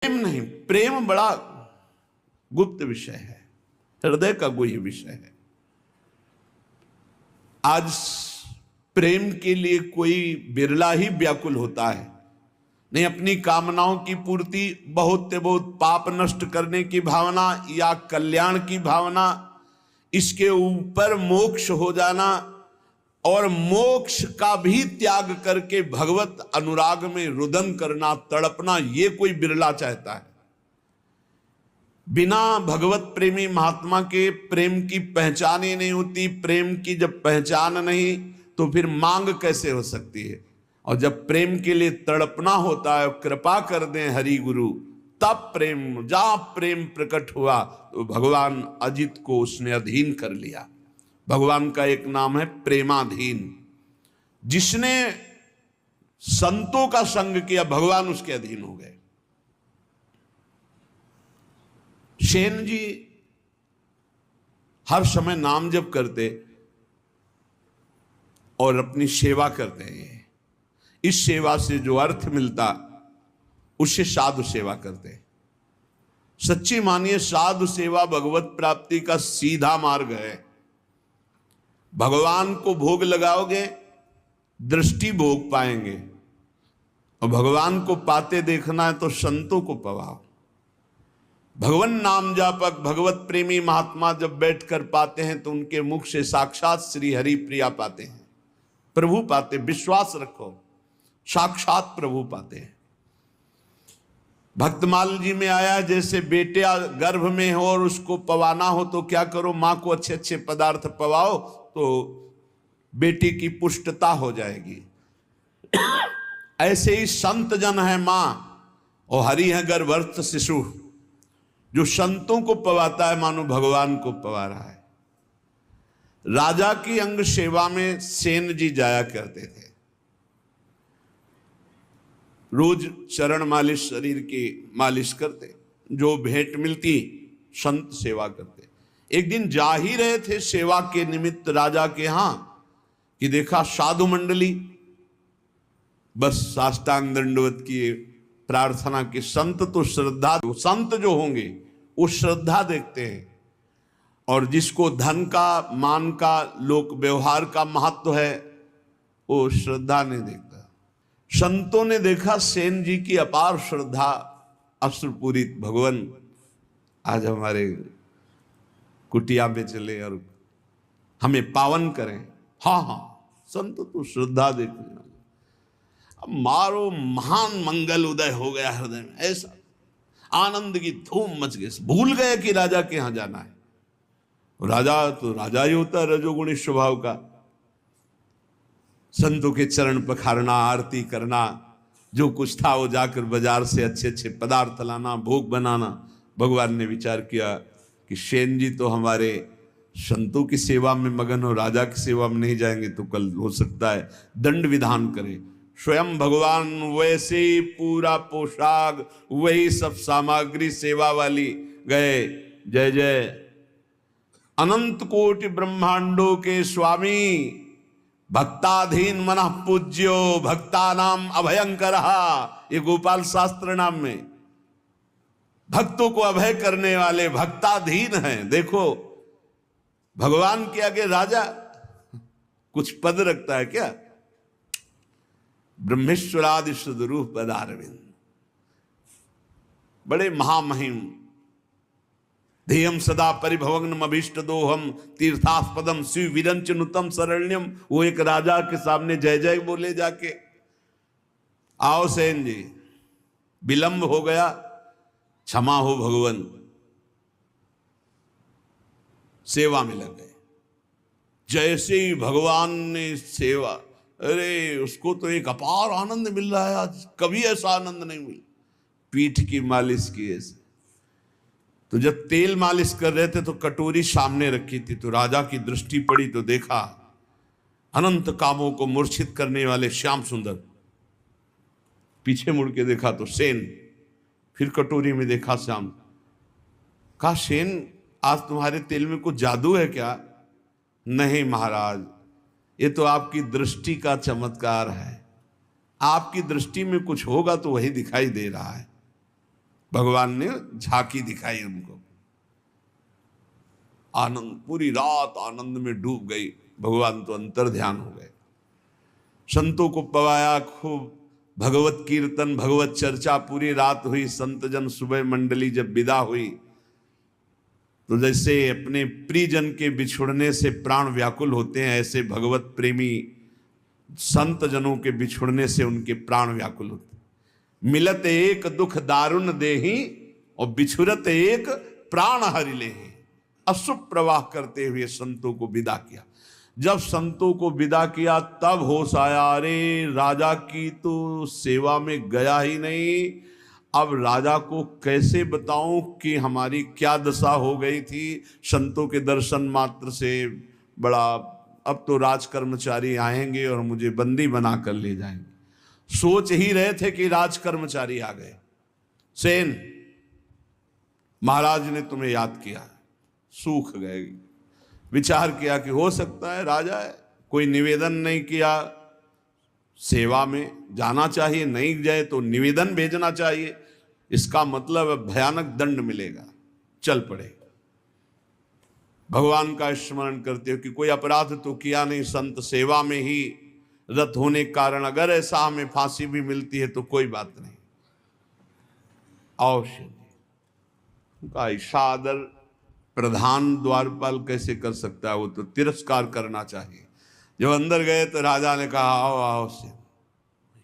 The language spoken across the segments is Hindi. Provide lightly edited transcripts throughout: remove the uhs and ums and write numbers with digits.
प्रेम नहीं, प्रेम बड़ा गुप्त विषय है, हृदय का गुह्य विषय है। आज प्रेम के लिए कोई बिरला ही व्याकुल होता है, नहीं अपनी कामनाओं की पूर्ति, बहुत से बहुत पाप नष्ट करने की भावना या कल्याण की भावना, इसके ऊपर मोक्ष हो जाना और मोक्ष का भी त्याग करके भगवत अनुराग में रुदन करना, तड़पना, ये कोई बिरला चाहता है। बिना भगवत प्रेमी महात्मा के प्रेम की पहचान ही नहीं होती। प्रेम की जब पहचान नहीं तो फिर मांग कैसे हो सकती है। और जब प्रेम के लिए तड़पना होता है, कृपा कर दें हरि गुरु, तब प्रेम, जहां प्रेम प्रकट हुआ तो भगवान अजित को उसने अधीन कर लिया। भगवान का एक नाम है प्रेमाधीन। जिसने संतों का संग किया, भगवान उसके अधीन हो गए। सेन जी हर समय नाम जप करते और अपनी सेवा करते हैं। इस सेवा से जो अर्थ मिलता उससे साधु सेवा करते। सच्ची मानिए, साधु सेवा भगवत प्राप्ति का सीधा मार्ग है। भगवान को भोग लगाओगे, दृष्टि भोग पाएंगे, और भगवान को पाते देखना है तो संतों को पवाओ। भगवान नाम जापक, भगवत प्रेमी महात्मा जब बैठकर पाते हैं तो उनके मुख से साक्षात श्री हरि प्रिया पाते हैं, प्रभु पाते। विश्वास रखो, साक्षात प्रभु पाते हैं। भक्तमाल जी में आया, जैसे बेटे गर्भ में हो और उसको पवाना हो तो क्या करो, मां को अच्छे अच्छे पदार्थ पवाओ तो बेटी की पुष्टता हो जाएगी। ऐसे ही संत जन है मां और हरि है गर्भस्थ शिशु। जो संतों को पवाता है मानो भगवान को पवा रहा है। राजा की अंग सेवा में सेन जी जाया करते थे। रोज चरण मालिश, शरीर की मालिश करते, जो भेंट मिलती संत सेवा करते। एक दिन जा ही रहे थे सेवा के निमित्त राजा के यहां कि देखा साधु मंडली बस साष्टांग दंडवत किए, प्रार्थना की। संत तो श्रद्धा, संत जो होंगे वो श्रद्धा देखते हैं, और जिसको धन का, मान का, लोक व्यवहार का महत्व है वो श्रद्धा नहीं देखता। संतों ने देखा सेन जी की अपार श्रद्धा, अश्रुपूरित, भगवान आज हमारे कुटिया में चले और हमें पावन करें। हाँ हाँ, संत तो श्रद्धा देखने वाले। अब मारो महान मंगल उदय हो गया हृदय में, ऐसा आनंद की धूम मच गई, भूल गए कि राजा के यहां जाना है। राजा तो राजा ही होता है, रजोगुणी स्वभाव का। संतों के चरण पखारना, आरती करना, जो कुछ था वो जाकर बाजार से अच्छे अच्छे पदार्थ लाना, भोग बनाना। भगवान ने विचार किया कि सेन जी तो हमारे संतों की सेवा में मगन हो, राजा की सेवा में नहीं जाएंगे तो कल हो सकता है दंड विधान करें। स्वयं भगवान वैसे ही पूरा पोशाक, वही सब सामग्री सेवा वाली गए। जय जय अनंत कोटि ब्रह्मांडों के स्वामी, भक्ताधीन मनः पूज्यो, भक्ता नाम अभयंकर। ये गोपाल शास्त्र नाम में भक्तों को अभय करने वाले भक्ताधीन हैं। देखो भगवान के आगे राजा कुछ पद रखता है क्या? ब्रह्मेश्वरादि सुदरूप पदारविंद, बड़े महामहिम। ध्येयम सदा परिभवग्नम अभीष्ट दोहम, तीर्थास्पदम शिव विरंचनुतम शरण्यम। वो एक राजा के सामने जय जय बोले जाके। आओ सेन जी, विलंब हो गया, क्षमा हो भगवान। सेवा में लग गए। जैसे ही भगवान ने सेवा, अरे उसको तो एक अपार आनंद मिल रहा है आज, कभी ऐसा आनंद नहीं मिला। पीठ की मालिश की ऐसे, तो जब तेल मालिश कर रहे थे तो कटोरी सामने रखी थी, तो राजा की दृष्टि पड़ी तो देखा अनंत कामों को मूर्छित करने वाले श्याम सुंदर। पीछे मुड़ के देखा तो सेन, फिर कटोरी में देखा श्याम। कहा सेन, आज तुम्हारे तेल में कुछ जादू है क्या? नहीं महाराज, ये तो आपकी दृष्टि का चमत्कार है। आपकी दृष्टि में कुछ होगा तो वही दिखाई दे रहा है। भगवान ने झांकी दिखाई उनको, आनंद, पूरी रात आनंद में डूब गई। भगवान तो अंतर ध्यान हो गए। संतों को पवाया खूब, भगवत कीर्तन भगवत चर्चा पूरी रात हुई। संत जन सुबह मंडली जब विदा हुई तो जैसे अपने प्रियजन के बिछुड़ने से प्राण व्याकुल होते हैं, ऐसे भगवत प्रेमी संत जनों के बिछुड़ने से उनके प्राण व्याकुल होते। मिलत एक दुख दारुण देही और बिछुरत एक प्राण हरि लेहि। अशुभ प्रवाह करते हुए संतों को विदा किया। जब संतों को विदा किया तब होश आया, अरे राजा की तो सेवा में गया ही नहीं, अब राजा को कैसे बताऊं कि हमारी क्या दशा हो गई थी। संतों के दर्शन मात्र से बड़ा, अब तो राज कर्मचारी आएंगे और मुझे बंदी बना कर ले जाएंगे। सोच ही रहे थे कि राज कर्मचारी आ गए। सेन, महाराज ने तुम्हें याद किया, सूख गए। विचार किया कि हो सकता है राजा है, कोई निवेदन नहीं किया, सेवा में जाना चाहिए, नहीं जाए तो निवेदन भेजना चाहिए, इसका मतलब भयानक दंड मिलेगा। चल पड़े। भगवान का स्मरण करते हो कि कोई अपराध तो किया नहीं, संत सेवा में ही रत होने के कारण अगर ऐसा हमें फांसी भी मिलती है तो कोई बात नहीं। अवश्य उनका ऐसा आदर प्रधान द्वारपाल कैसे कर सकता है, वो तो तिरस्कार करना चाहिए। जब अंदर गए तो राजा ने कहा आओ आओ से,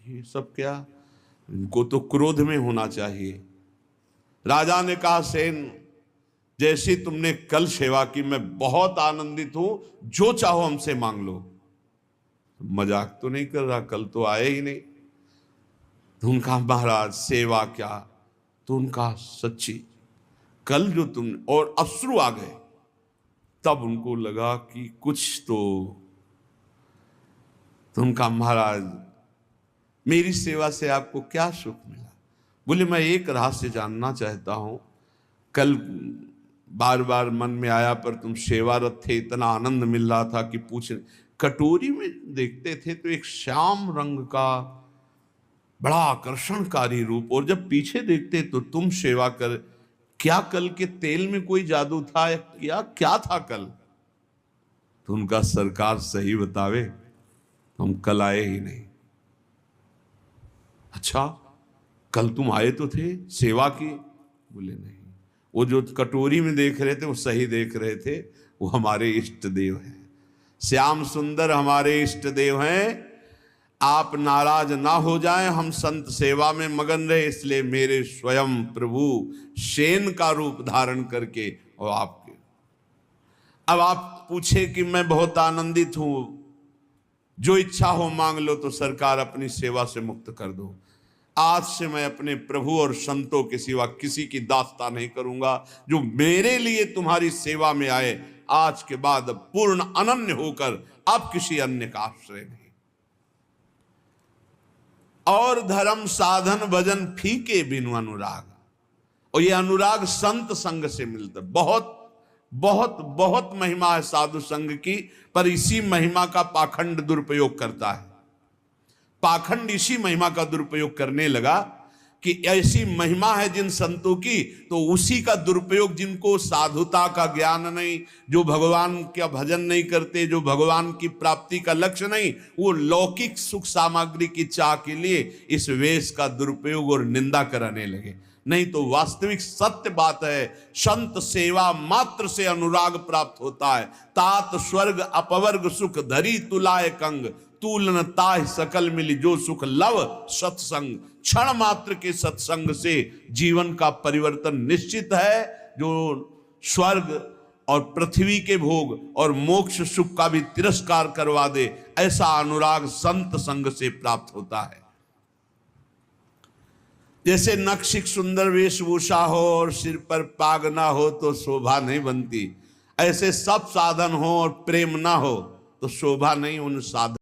ये सब क्या, इनको तो क्रोध में होना चाहिए। राजा ने कहा सेन, जैसी तुमने कल सेवा की मैं बहुत आनंदित हूं, जो चाहो हमसे मांग लो। मजाक तो नहीं कर रहा, कल तो आए ही नहीं। तो उनका महाराज सेवा क्या, तो उनका सच्ची कल जो तुम, और अश्रु आ गए। तब उनको लगा कि कुछ तो उनका महाराज, मेरी सेवा से आपको क्या सुख मिला। बोले मैं एक रहस्य जानना चाहता हूं, कल बार बार मन में आया पर तुम सेवारत थे, इतना आनंद मिल रहा था कि पूछ। कटोरी में देखते थे तो एक श्याम रंग का बड़ा आकर्षणकारी रूप, और जब पीछे देखते तो तुम सेवा कर, क्या कल के तेल में कोई जादू था या क्या था कल। तो उनका सरकार सही बतावे, हम कल आए ही नहीं। अच्छा, कल तुम आए तो थे, सेवा की? बोले नहीं, वो जो कटोरी में देख रहे थे वो सही देख रहे थे, वो हमारे इष्ट देव हैं, श्याम सुंदर हमारे इष्ट देव हैं। आप नाराज ना हो जाएं, हम संत सेवा में मगन रहे, इसलिए मेरे स्वयं प्रभु सेन का रूप धारण करके और आपके। अब आप पूछे कि मैं बहुत आनंदित हूं, जो इच्छा हो मांग लो, तो सरकार अपनी सेवा से मुक्त कर दो। आज से मैं अपने प्रभु और संतों के सिवा किसी की दास्ता नहीं करूंगा। जो मेरे लिए तुम्हारी सेवा में आए, आज के बाद पूर्ण अनन्य होकर अब किसी अन्य का आश्रय नहीं। और धर्म साधन भजन फीके बिनु अनुराग, और ये अनुराग संत संग से मिलता। बहुत बहुत बहुत महिमा है साधु संग की, पर इसी महिमा का पाखंड दुरुपयोग करता है। पाखंड इसी महिमा का दुरुपयोग करने लगा कि ऐसी महिमा है जिन संतों की, तो उसी का दुरुपयोग, जिनको साधुता का ज्ञान नहीं, जो भगवान का भजन नहीं करते, जो भगवान की प्राप्ति का लक्ष्य नहीं, वो लौकिक सुख सामग्री की चाह के लिए इस वेश का दुरुपयोग और निंदा कराने लगे। नहीं तो वास्तविक सत्य बात है, संत सेवा मात्र से अनुराग प्राप्त होता है। तात स्वर्ग अपवर्ग सुख धरी तुलाय कंग, तूलन ताह सकल मिली जो सुख लव सत्संग। क्षण मात्र के सत्संग से जीवन का परिवर्तन निश्चित है। जो स्वर्ग और पृथ्वी के भोग और मोक्ष सुख का भी तिरस्कार करवा दे, ऐसा अनुराग संत संग से प्राप्त होता है। जैसे नक्शिक सुंदर वेशभूषा हो और सिर पर पाग ना हो तो शोभा नहीं बनती, ऐसे सब साधन हो और प्रेम ना हो तो शोभा नहीं उन साधन